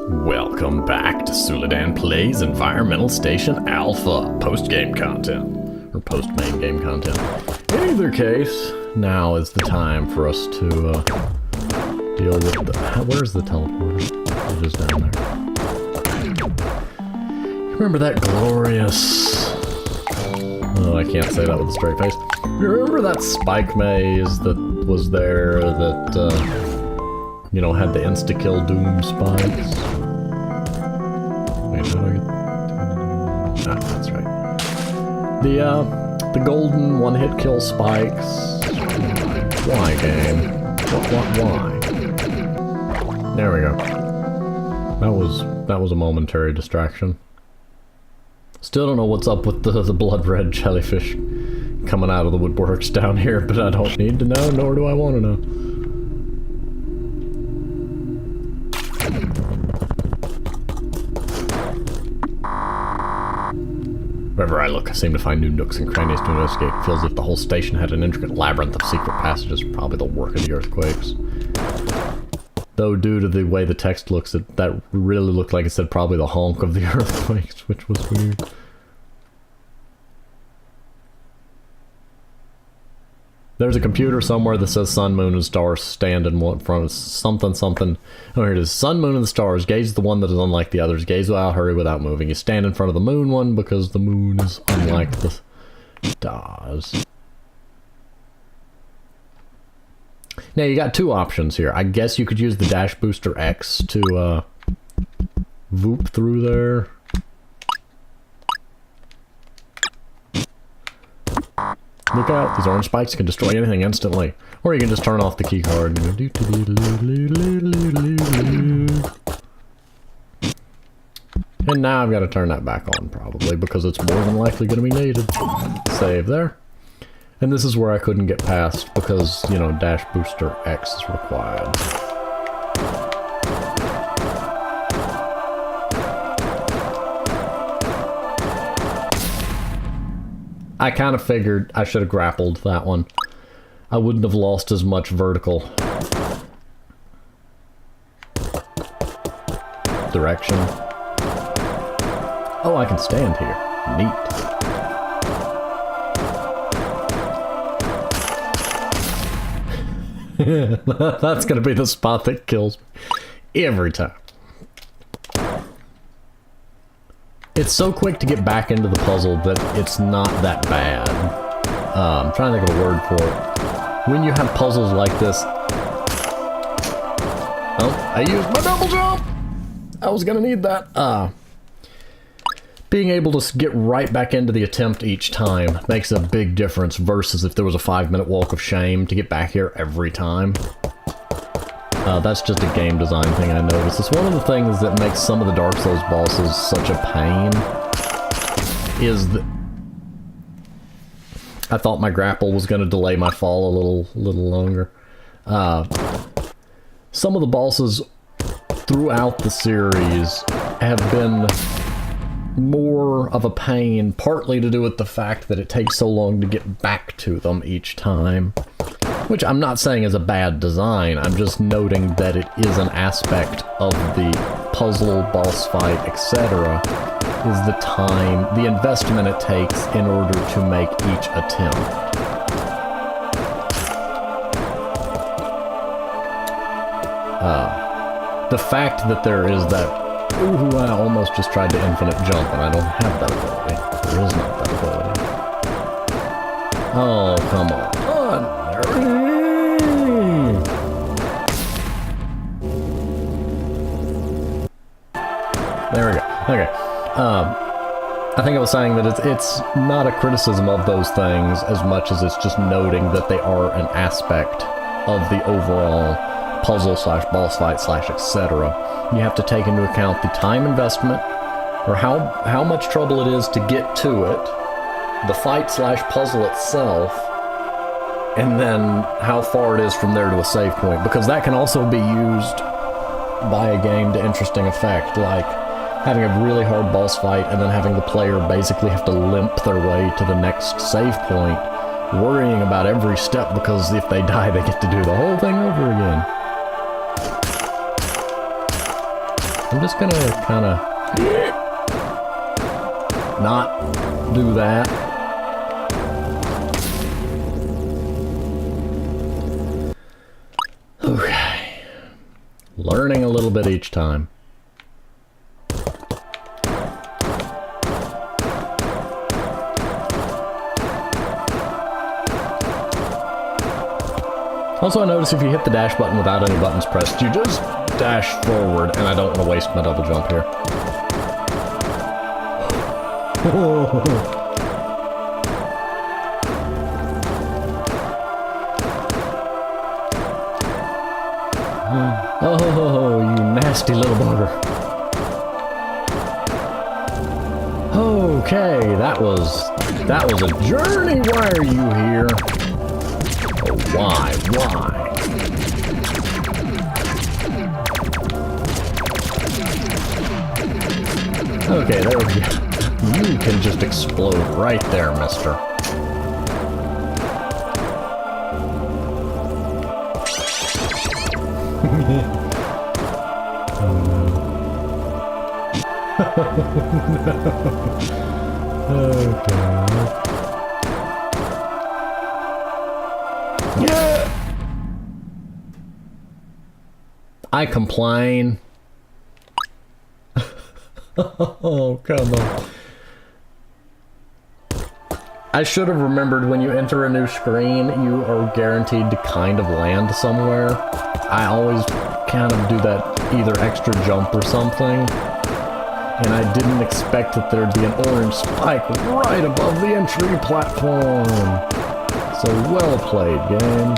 Welcome back to Suladan Plays Environmental Station Alpha post-game content, or post-main game content. In either case, now is the time for us to deal with the... Where's the teleporter? It is down there. Remember that glorious... Oh, I can't say that with a straight face. You remember that spike maze that was there that, you know, had the insta-kill doom spikes? Wait, how do I get... Ah, that's right. The golden one-hit kill spikes. Why, game? Why? There we go. That was a momentary distraction. Still don't know what's up with the blood red jellyfish coming out of the woodworks down here, but I don't need to know, nor do I want to know. Wherever I look, I seem to find new nooks and crannies to investigate. It feels as if the whole station had an intricate labyrinth of secret passages, probably the work of the earthquakes. Though due to the way the text looks, that really looked like it said probably the honk of the earthquakes, which was weird. There's a computer somewhere that says sun, moon, and stars stand in front of something. Oh, here it is. Sun, moon, and the stars. Gaze the one that is unlike the others. Gaze without hurry, without moving. You stand in front of the moon one because the moon is unlike the stars. Now, you got two options here. I guess you could use the dash booster X to, voop through there. Look out, these orange spikes can destroy anything instantly. Or you can just turn off the key card and go and now I've got to turn that back on probably because it's more than likely going to be needed. Save there. And this is where I couldn't get past because, you know, dash booster X is required. I kind of figured I should have grappled that one. I wouldn't have lost as much vertical direction. Oh, I can stand here. Neat. That's gonna be the spot that kills me every time. It's so quick to get back into the puzzle that it's not that bad. I'm trying to think of a word for it. When you have puzzles like this... Oh, I used my double jump! I was gonna need that. Being able to get right back into the attempt each time makes a big difference versus if there was a 5-minute walk of shame to get back here every time. That's just a game design thing I noticed. It's one of the things that makes some of the Dark Souls bosses such a pain. Is that I thought my grapple was going to delay my fall a little longer. Some of the bosses throughout the series have been more of a pain, partly to do with the fact that it takes so long to get back to them each time. Which I'm not saying is a bad design, I'm just noting that it is an aspect of the puzzle, boss fight, etc. is the time, the investment it takes in order to make each attempt. The fact that there is that, ooh, I almost just tried to infinite jump and I don't have that ability. There is not that ability. Oh, come on. There we go. Okay. I think I was saying that it's not a criticism of those things as much as it's just noting that they are an aspect of the overall puzzle slash boss fight slash etc. You have to take into account the time investment, or how much trouble it is to get to it, the fight slash puzzle itself, and then how far it is from there to a save point, because that can also be used by a game to interesting effect, like having a really hard boss fight and then having the player basically have to limp their way to the next save point, worrying about every step because if they die they get to do the whole thing over again. I'm just gonna kind of not do that. Okay. Learning a little bit each time. Also, I notice if you hit the dash button without any buttons pressed, you just dash forward, and I don't want to waste my double jump here. Oh, you nasty little bugger. Okay, that was a journey. Why are you here? Oh, why? Okay, there we go. You can just explode right there, mister. Okay. Yeah. I complain. Oh, come on. I should have remembered when you enter a new screen, you are guaranteed to kind of land somewhere. I always kind of do that either extra jump or something. And I didn't expect that there'd be an orange spike right above the entry platform. So well played, game.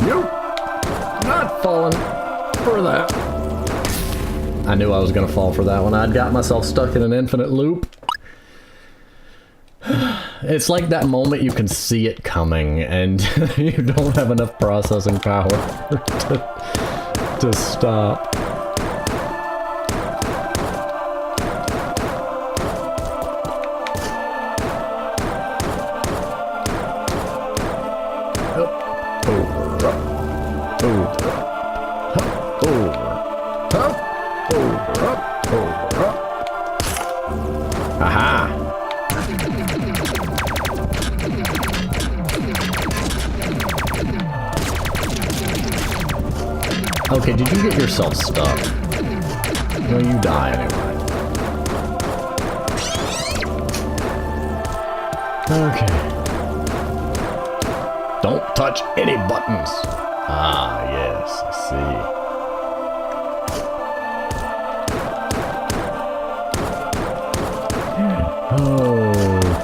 Nope. Not falling for that. I knew I was gonna fall for that one. I'd got myself stuck in an infinite loop. It's like that moment you can see it coming and you don't have enough processing power to stop. Okay, did you get yourself stuck? No, you die anyway. Okay. Don't touch any buttons. Ah, yes, I see.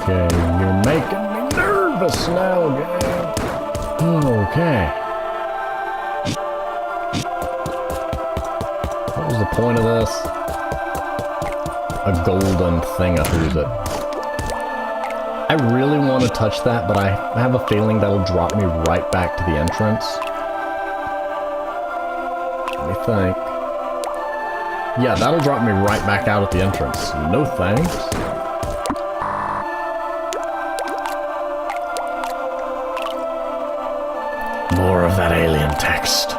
Okay, you're making me nervous now, game. Okay. What was the point of this? A golden thing-a-who's-it. I really want to touch that, but I have a feeling that'll drop me right back to the entrance. Let me think. Yeah, that'll drop me right back out at the entrance. No thanks. More of that alien text.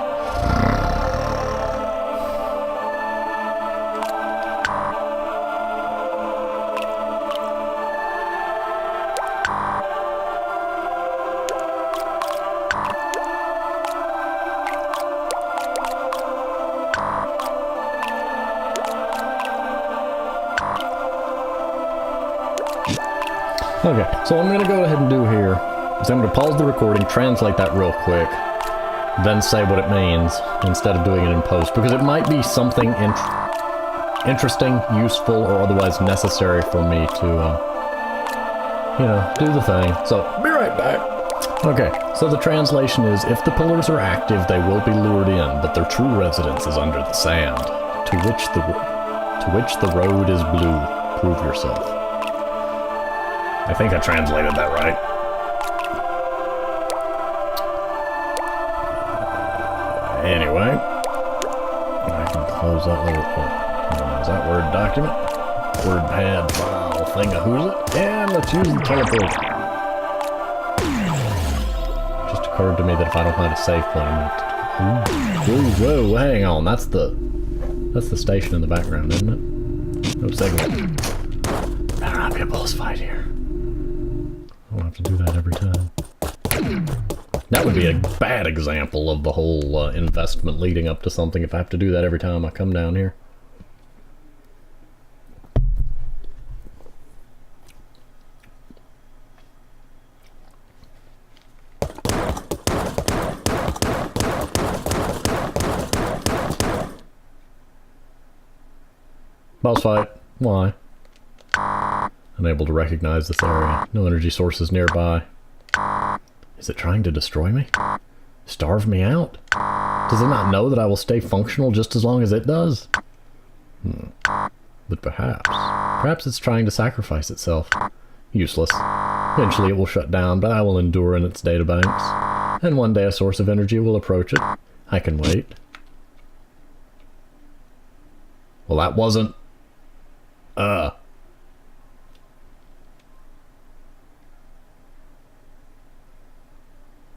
Okay, so what I'm going to go ahead and do here is I'm going to pause the recording, translate that real quick, then say what it means instead of doing it in post, because it might be something interesting, useful, or otherwise necessary for me to, you know, do the thing. So, be right back. Okay, so the translation is, if the pillars are active, they will be lured in, but their true residence is under the sand, to which the road is blue. Prove yourself. I think I translated that right. Anyway, I can close that little, is that Word document? WordPad file thing-a-who's-it? And let's use the teleport. Just to occurred to me that if I don't find a safe point, I'm gonna have to... Whoa, hang on, that's the station in the background, isn't it? No signal. Better not be a boss fight here. I don't have to do that every time. That would be a bad example of the whole investment leading up to something if I have to do that every time I come down here. Boss fight. Why? Unable to recognize this area. No energy sources nearby. Is it trying to destroy me? Starve me out? Does it not know that I will stay functional just as long as it does? But perhaps it's trying to sacrifice itself. Useless. Eventually it will shut down, but I will endure in its databanks. And one day a source of energy will approach it. I can wait. Well, that wasn't...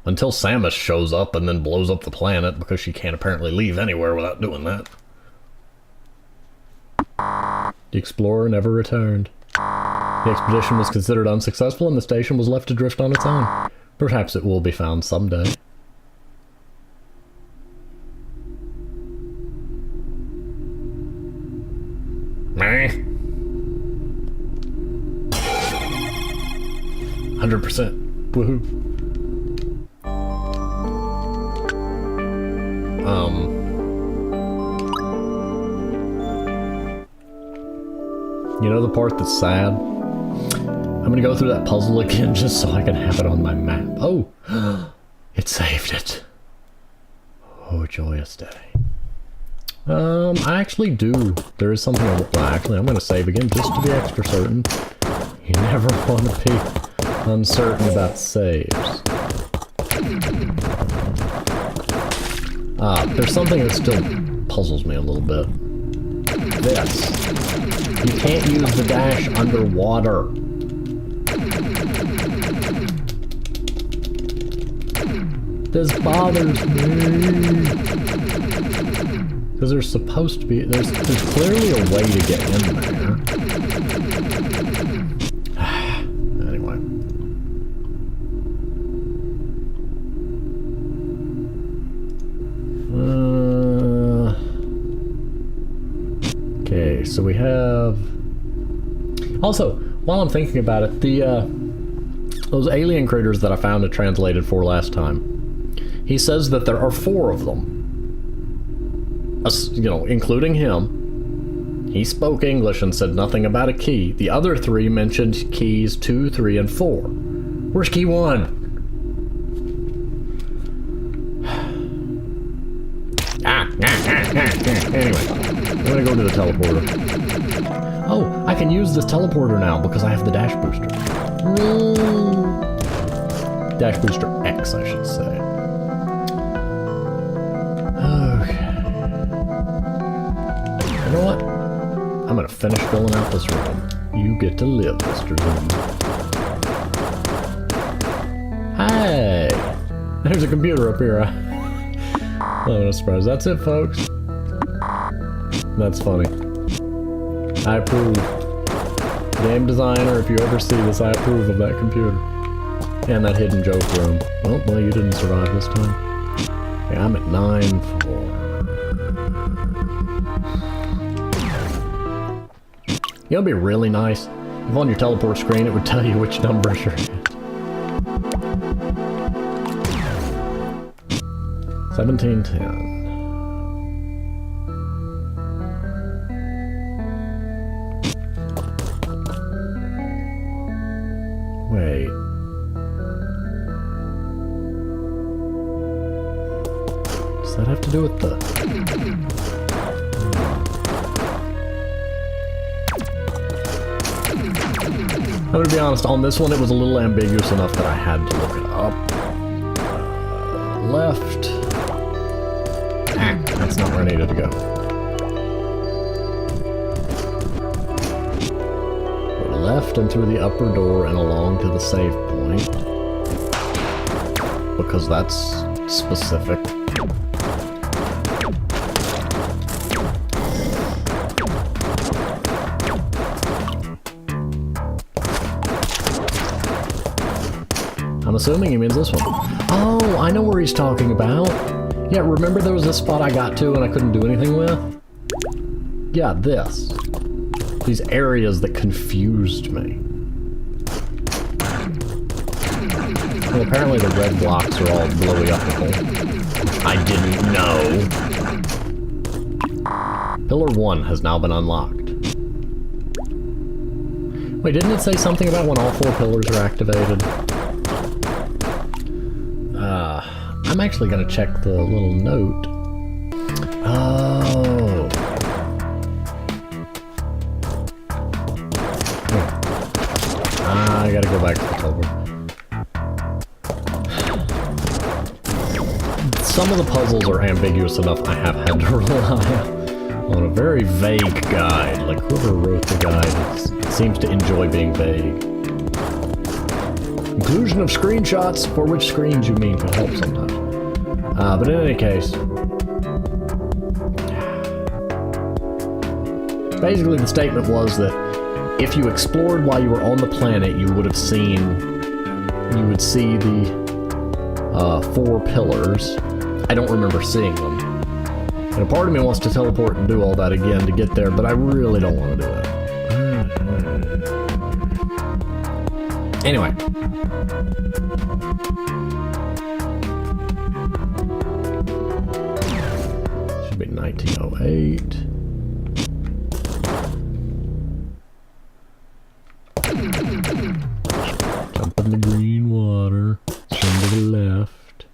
Until Samus shows up and then blows up the planet, because she can't apparently leave anywhere without doing that. The explorer never returned. The expedition was considered unsuccessful and the station was left to drift on its own. Perhaps it will be found someday. Meh. 100%. Woohoo. You know the part that's sad? I'm gonna go through that puzzle again just so I can have it on my map. Oh! It saved it. Oh, joyous day. I actually do. There is something I... Well, actually, I'm gonna save again just to be extra certain. You never want to be uncertain about saves. There's something that still puzzles me a little bit. This. You can't use the dash underwater. This bothers me. Because there's supposed to be... There's clearly a way to get in there. Anyway. Okay, so we have... Also, while I'm thinking about it, those alien critters that I found it translated for last time, he says that there are 4 of them. You know, including him. He spoke English and said nothing about a key. The other 3 mentioned keys 2, 3, and 4. Where's key 1? Anyway, I'm gonna go to the teleporter. Oh, I can use this teleporter now because I have the dash booster. Dash booster X, I should say. Okay. You know what? I'm gonna finish filling out this room. You get to live, Mr. Zoom. Hey! There's a computer up here. I'm not surprised. That's it, folks. That's funny. I approve. Game designer, if you ever see this, I approve of that computer. And that hidden joke room. Well, boy, you didn't survive this time. Okay, I'm at 9-4. You know, it'd be really nice if on your teleport screen it would tell you which numbers you're at. 1710. Wait. Does that have to do with the... I'm gonna be honest, on this one it was a little ambiguous enough that I had to look it up. Left. That's not where I needed to go. Left and through the upper door and along to the save point. because that's specific. I'm assuming he means this one. Oh, I know where he's talking about. Yeah, remember there was this spot I got to and I couldn't do anything with? Yeah, this. These areas that confused me. Well, apparently the red blocks are all blowy upable. I didn't know. Pillar 1 has now been unlocked. Wait, didn't it say something about when all 4 pillars are activated? I'm actually gonna check the little note. Oh. I gotta go back to the puzzle. Some of the puzzles are ambiguous enough I have had to rely on a very vague guide. Like whoever wrote the guide seems to enjoy being vague. Inclusion of screenshots, for which screens you mean, can help sometimes. But in any case, basically the statement was that if you explored while you were on the planet, you would see the 4 pillars. I don't remember seeing them. And a part of me wants to teleport and do all that again to get there, but I really don't want to do it. Anyway. Should be 1908. Jump in the green water. Swim to the left.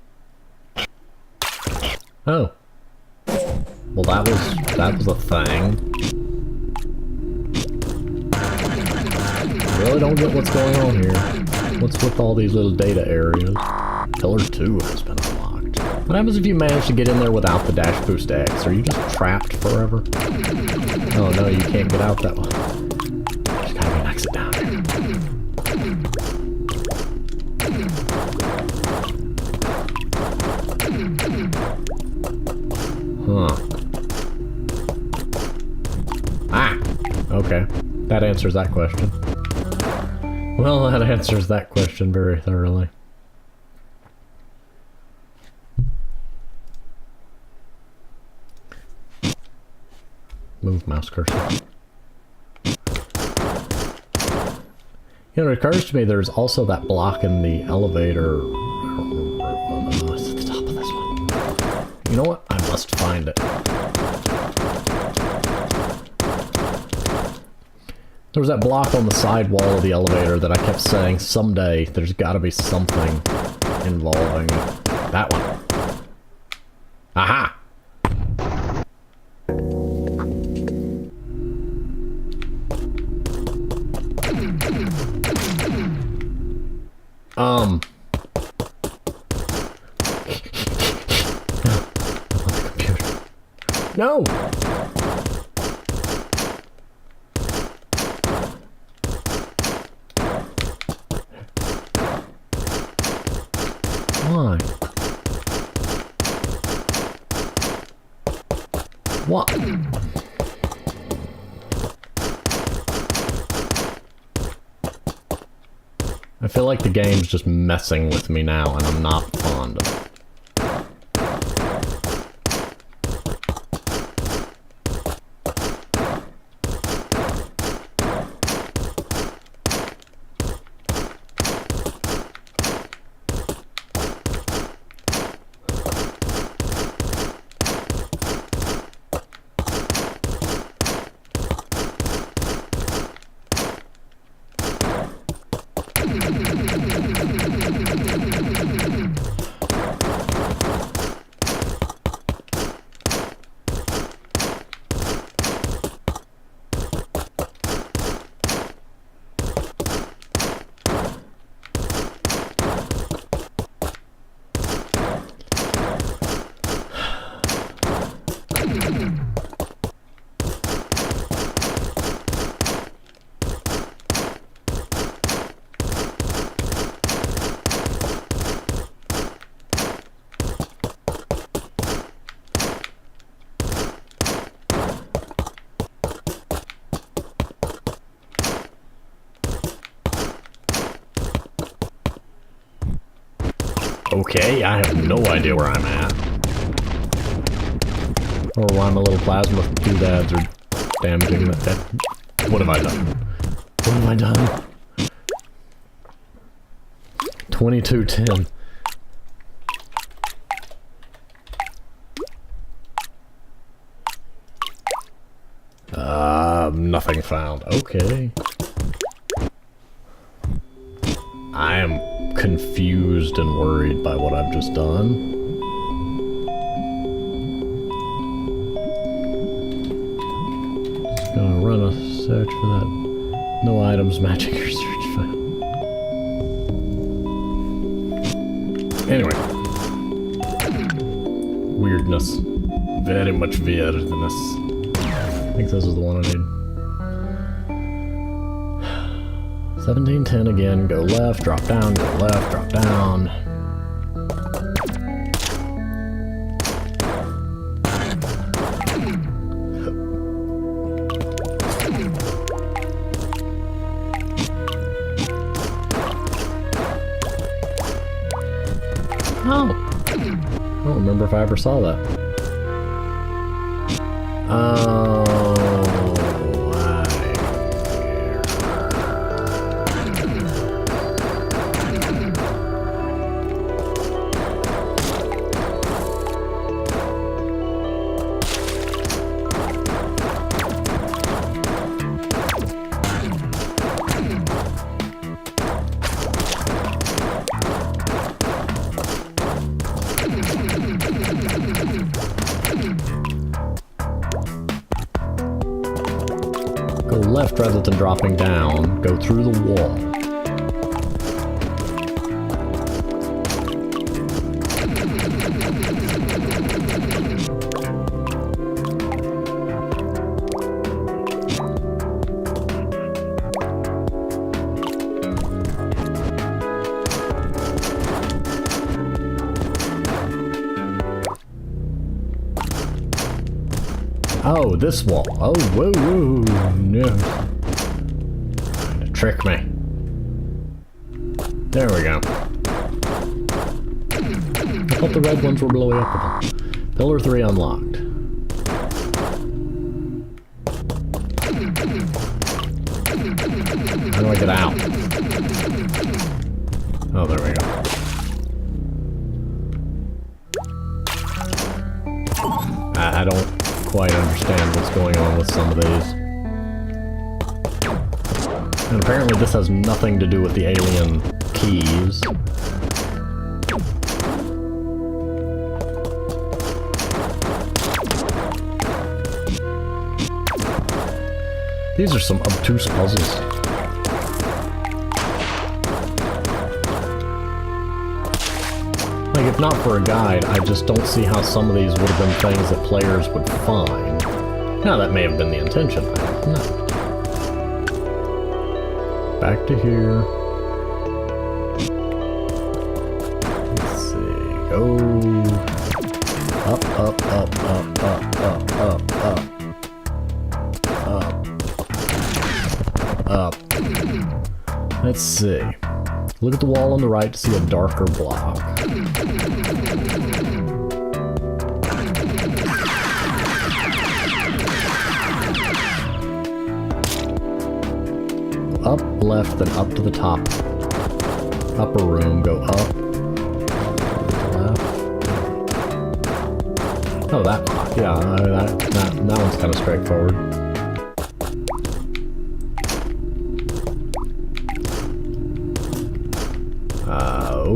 Oh. Well, that was a thing. Really don't get what's going on here. What's with all these little data areas? Pillar 2 has been unlocked. What happens if you manage to get in there without the dash boost X? Are you just trapped forever? Oh no, you can't get out that one. Just gotta be exit down here. Huh. Ah! Okay. That answers that question. Well, that answers that question very thoroughly. Move mouse cursor. You know, it occurs to me there's also that block in the elevator. It's at the top of this one. You know what? I must find it. There was that block on the side wall of the elevator that I kept saying, someday there's gotta be something involving that one. Aha! No! Why? What? I feel like the game's just messing with me now, and I'm not fond of it. Okay, I have no idea where I'm at. Or why my little plasma doodads are damaging that. What have I done? What have I done? 2210. Nothing found. Okay. I am confused and worried by what I've just done. Just gonna run a search for that. No items matching your search file. Anyway. Weirdness. Very much weirdness. I think this is the one I need. 1710 again, go left, drop down, go left, drop down. Oh! I don't remember if I ever saw that. Oh, go left rather than dropping down, go through the wall. Oh, this wall. Oh, whoa, whoa, no. Trying to trick me. There we go. I thought the red ones were blowing up. Pillar 3 unlocked. How do I get out? Oh, there we go. I don't quite understand what's going on with some of these. And apparently this has nothing to do with the alien keys. These are some obtuse puzzles. Like, if not for a guide, I just don't see how some of these would have been things that players would find. Now, that may have been the intention, I don't know. Back to here. Let's see, go... Up, up, up, up, up, up, up, up. Up. Let's see. Look at the wall on the right to see a darker block. Up, left, then up to the top. Upper room, go up. Left. Oh, that block. Yeah, that one's kind of straightforward.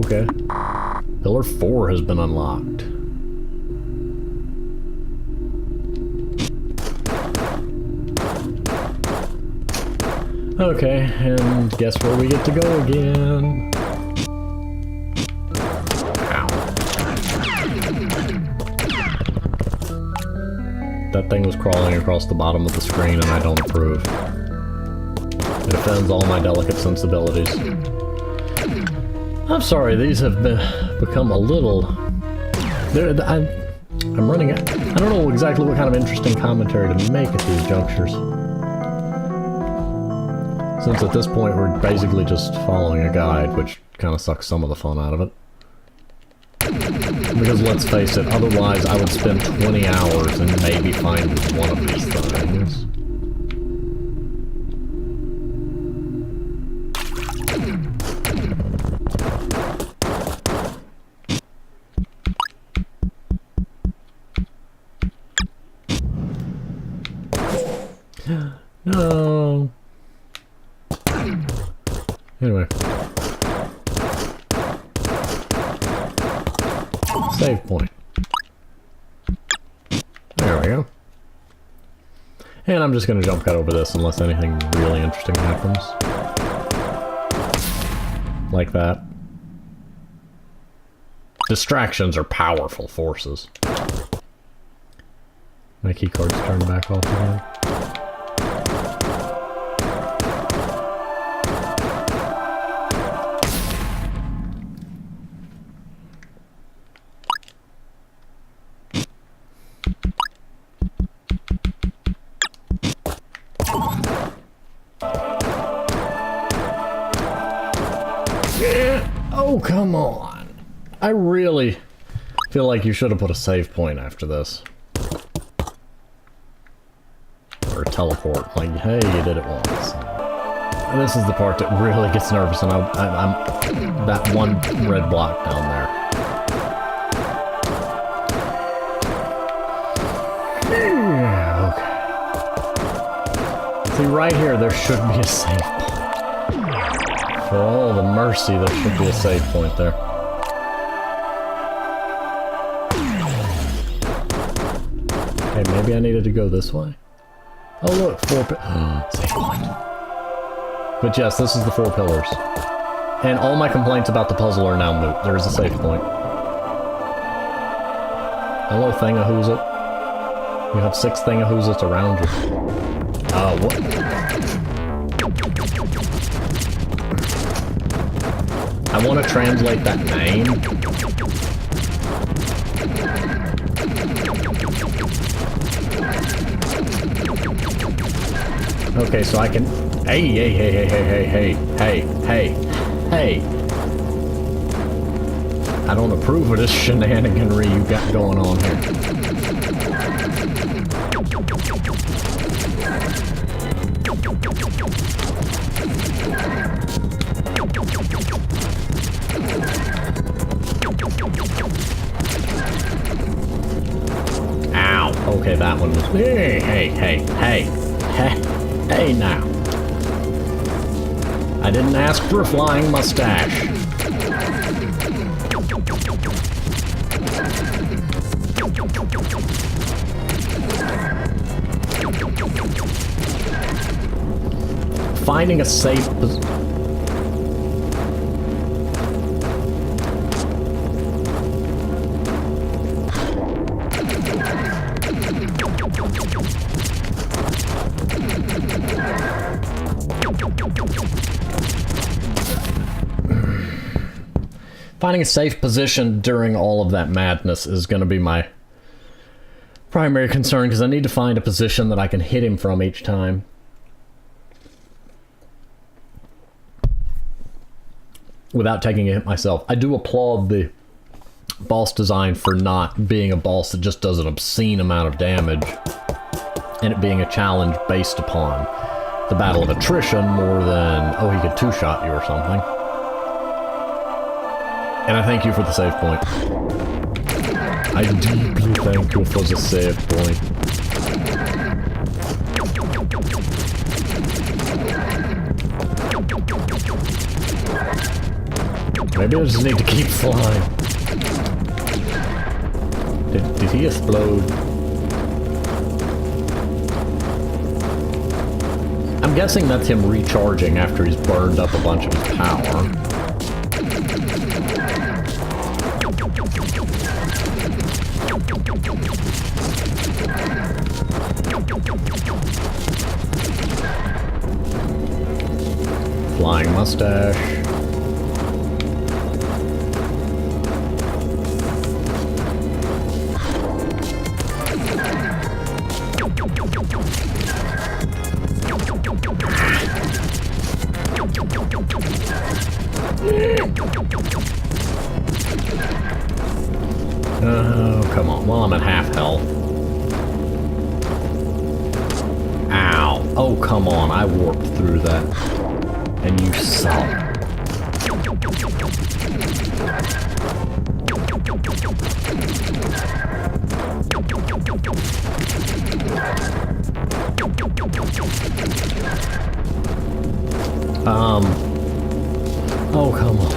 Okay. Pillar 4 has been unlocked. Okay, and guess where we get to go again? Ow. That thing was crawling across the bottom of the screen and I don't approve. It offends all my delicate sensibilities. I'm sorry, these have become a little... I'm running out. I don't know exactly what kind of interesting commentary to make at these junctures. Since at this point we're basically just following a guide, which kind of sucks some of the fun out of it. Because let's face it, otherwise I would spend 20 hours and maybe find one of these things. No. Anyway. Save point. There we go. And I'm just gonna jump cut over this unless anything really interesting happens. Like that. Distractions are powerful forces. My keycard's turned back off again. Oh, come on. I really feel like you should have put a save point after this. Or a teleport. Like, hey, you did it once. And this is the part that really gets nervous, and I'm that one red block down there. Yeah, okay. See, right here, there should be a save point. For all the mercy, there should be a save point there. Okay, maybe I needed to go this way? Oh look, save point. But yes, this is the 4 pillars. And all my complaints about the puzzle are now moot. There is a save point. Hello, Thingahoozit. You have 6 Thingahoozits around you. What? I want to translate that name. Okay, so I can... Hey. I don't approve of this shenaniganry you got going on here. Okay, that one was... Hey now. I didn't ask for a flying mustache. Finding a safe... Finding a safe position during all of that madness is going to be my primary concern, because I need to find a position that I can hit him from each time. Without taking a hit myself. I do applaud the boss design for not being a boss that just does an obscene amount of damage, and it being a challenge based upon the battle of attrition more than, oh, he could two-shot you or something. And I thank you for the save point. I deeply thank you for the save point. Maybe I just need to keep flying. Did he explode? I'm guessing that's him recharging after he's burned up a bunch of his power. Flying mustache. Oh, come on. Well, I'm at half health. Ow. Oh, come on. I warped through that. And you suck. Oh, come on.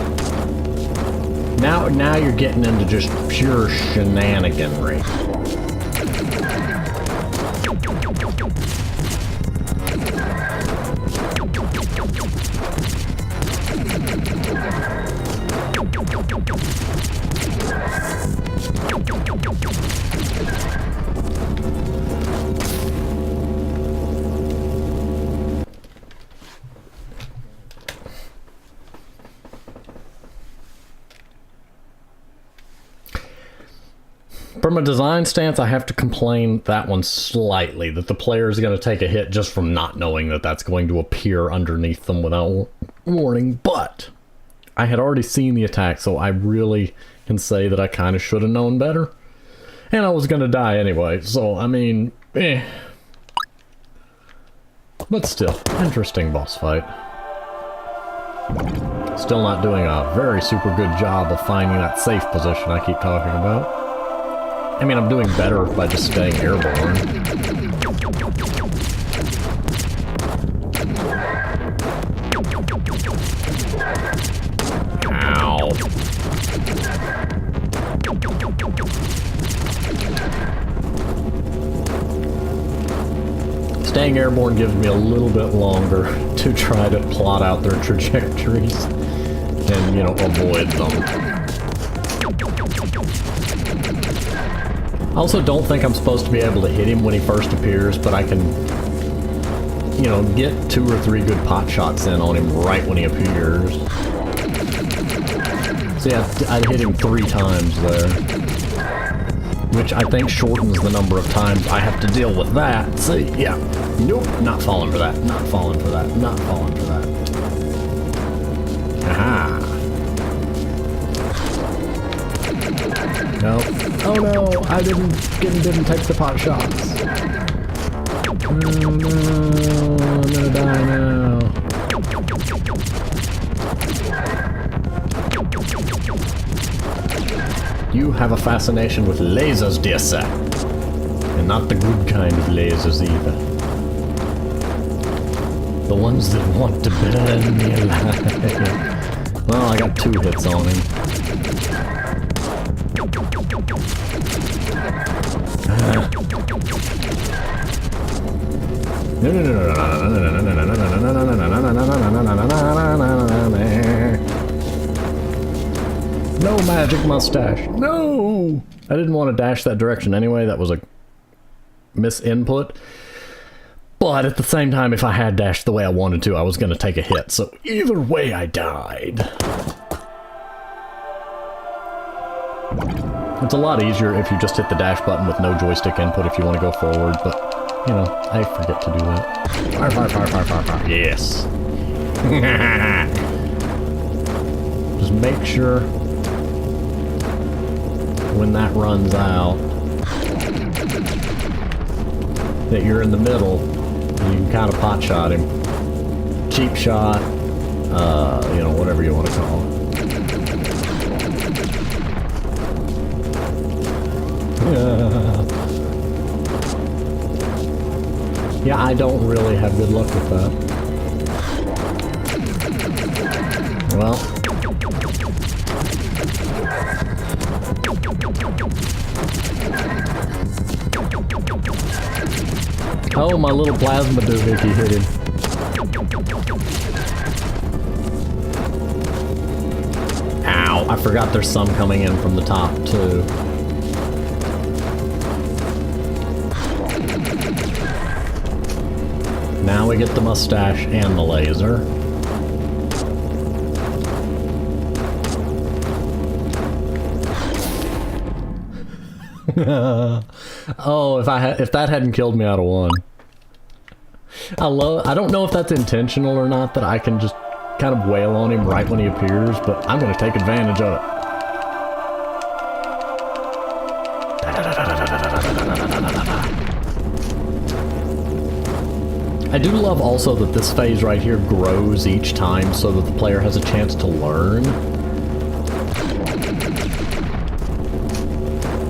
Now you're getting into just pure shenaniganry. From a design stance, I have to complain that one slightly, that the player is going to take a hit just from not knowing that that's going to appear underneath them without warning, but I had already seen the attack, so I really can say that I kind of should have known better. And I was going to die anyway, so, I mean, eh. But still, interesting boss fight. Still not doing a very super good job of finding that safe position I keep talking about. I mean, I'm doing better by just staying airborne. Ow. Staying airborne gives me a little bit longer to try to plot out their trajectories and, you know, avoid them. I also don't think I'm supposed to be able to hit him when he first appears, but I can, you know, get 2 or 3 good pot shots in on him right when he appears. See, I hit him 3 times there, which I think shortens the number of times I have to deal with that. See, yeah. Nope, not falling for that, not falling for that, not falling for that. Aha. Nope. Oh no, I didn't take the pot shots. Oh no, I'm gonna die now. You have a fascination with lasers, dear sir. And not the good kind of lasers either. The ones that want to burn me alive. Well, I got 2 hits on him. No magic mustache. No! I didn't want to dash that direction anyway. That was a misinput. But at the same time, if I had dashed the way I wanted to, I was going to take a hit. So either way, I died. It's a lot easier if you just hit the dash button with no joystick input if you want to go forward, but, you know, I forget to do that. Fire, fire, fire, fire, fire, fire. Yes. Just make sure when that runs out that you're in the middle and you can kind of pot shot him. Cheap shot, you know, whatever you want to call it. Yeah, I don't really have good luck with that. Well. Oh, my little plasma doohickey hit him. Ow, I forgot there's some coming in from the top, too. Now we get the mustache and the laser. Oh, if that hadn't killed me, I'd have won. I don't know if that's intentional or not, that I can just kind of wail on him right when he appears, but I'm going to take advantage of it. I do love also that this phase right here grows each time so that the player has a chance to learn.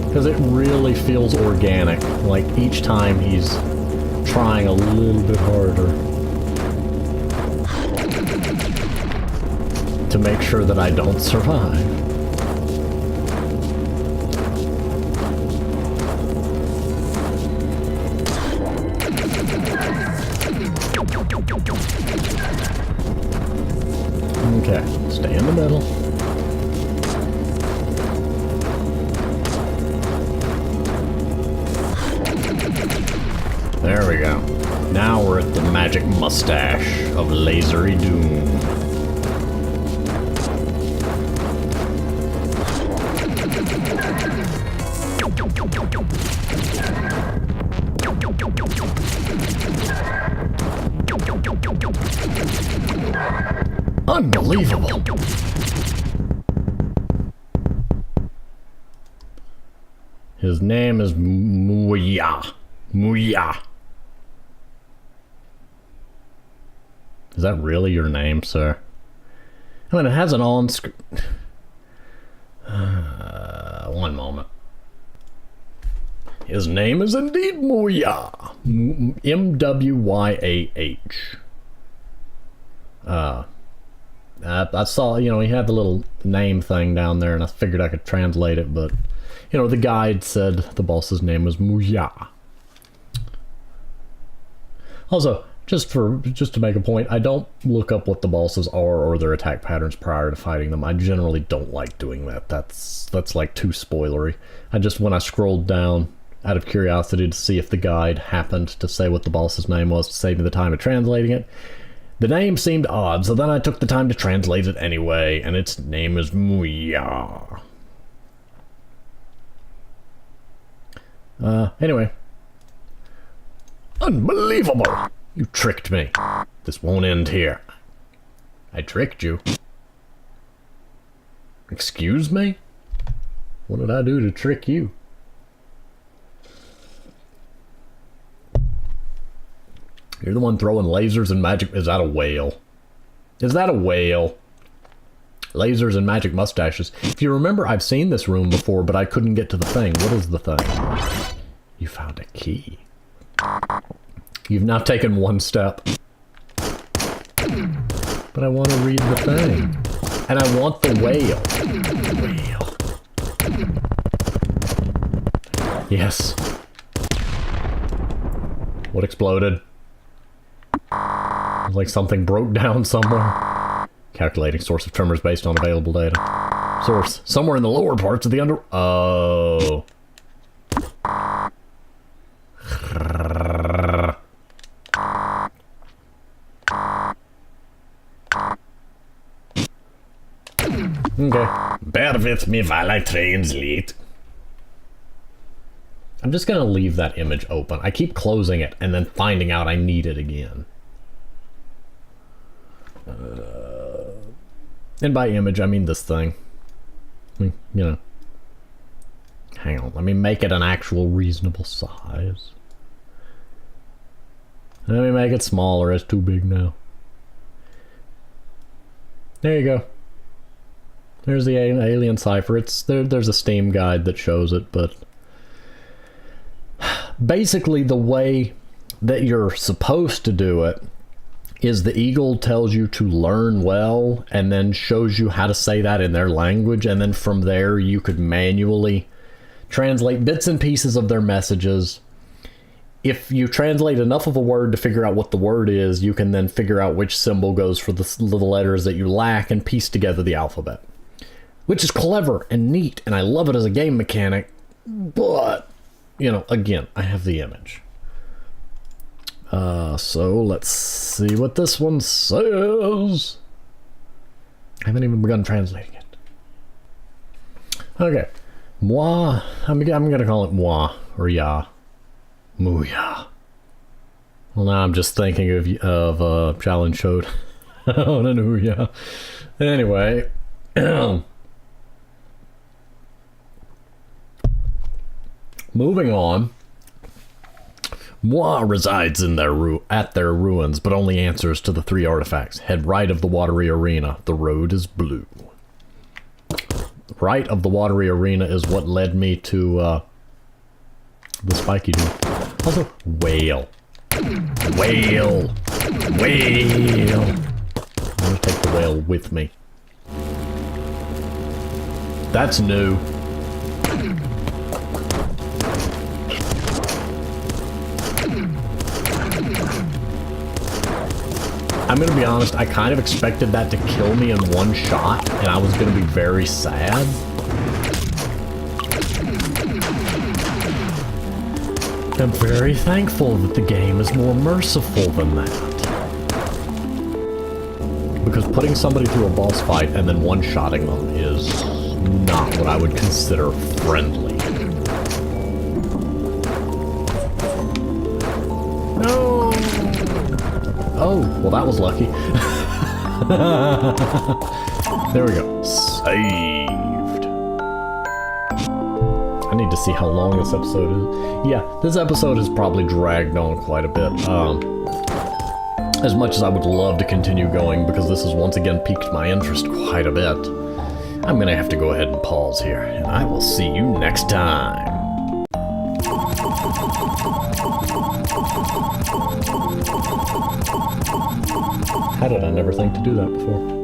Because it really feels organic, like each time he's trying a little bit harder to make sure that I don't survive. Okay, stay in the middle. There we go. Now we're at the magic mustache of Lasery Doom. Unbelievable! His name is Muya. Muya. Is that really your name, sir? I mean, it has an on-screen... one moment. His name is indeed Muya. M-W-Y-A-H. I saw, you know, he had the little name thing down there, and I figured I could translate it, but, you know, the guide said the boss's name was Muya. Also, just to make a point, I don't look up what the bosses are or their attack patterns prior to fighting them. I generally don't like doing that. That's like too spoilery. When I scrolled down out of curiosity to see if the guide happened to say what the boss's name was to save me the time of translating it, the name seemed odd, so then I took the time to translate it anyway, and its name is Muya. Anyway. Unbelievable! You tricked me. This won't end here. I tricked you. Excuse me? What did I do to trick you? You're the one throwing lasers and magic... Is that a whale? Is that a whale? Lasers and magic mustaches. If you remember, I've seen this room before, but I couldn't get to the thing. What is the thing? You found a key. You've now taken one step. But I want to read the thing. And I want the whale. Whale. Yes. What exploded? Like something broke down somewhere. Calculating source of tremors based on available data. Source. Somewhere in the lower parts of the under... Oh. Okay. Bear with me while I translate. I'm just gonna leave that image open. I keep closing it and then finding out I need it again. And by image, I mean this thing. You know. Hang on, let me make it an actual reasonable size. Let me make it smaller, it's too big now. There you go. There's the alien cipher. There's a Steam guide that shows it, but basically the way that you're supposed to do it is the eagle tells you to learn well and then shows you how to say that in their language, and then from there you could manually translate bits and pieces of their messages. If you translate enough of a word to figure out what the word is, you can then figure out which symbol goes for the little letters that you lack and piece together the alphabet. Which is clever and neat, and I love it as a game mechanic, but, you know, again, I have the image. So let's see what this one says. I haven't even begun translating it. Okay. Moi. I'm gonna call it moi, or ya. Muya. Well, now I'm just thinking of Challenge Showed. Oh, no, yeah. Anyway. Moving on. Moi resides in at their ruins, but only answers to the 3 artifacts. Head right of the watery arena. The road is blue. Right of the watery arena is what led me to the spiky dude. Also, whale. Whale. Whale. I'm gonna take the whale with me. That's new. I'm gonna be honest, I kind of expected that to kill me in one shot, and I was gonna be very sad. I'm very thankful that the game is more merciful than that. Because putting somebody through a boss fight and then one-shotting them is not what I would consider friendly. No! Oh, well that was lucky. There we go. Saved. I need to see how long this episode is. Yeah, this episode has probably dragged on quite a bit. As much as I would love to continue going, because this has once again piqued my interest quite a bit, I'm gonna have to go ahead and pause here, and I will see you next time. How did I never think to do that before?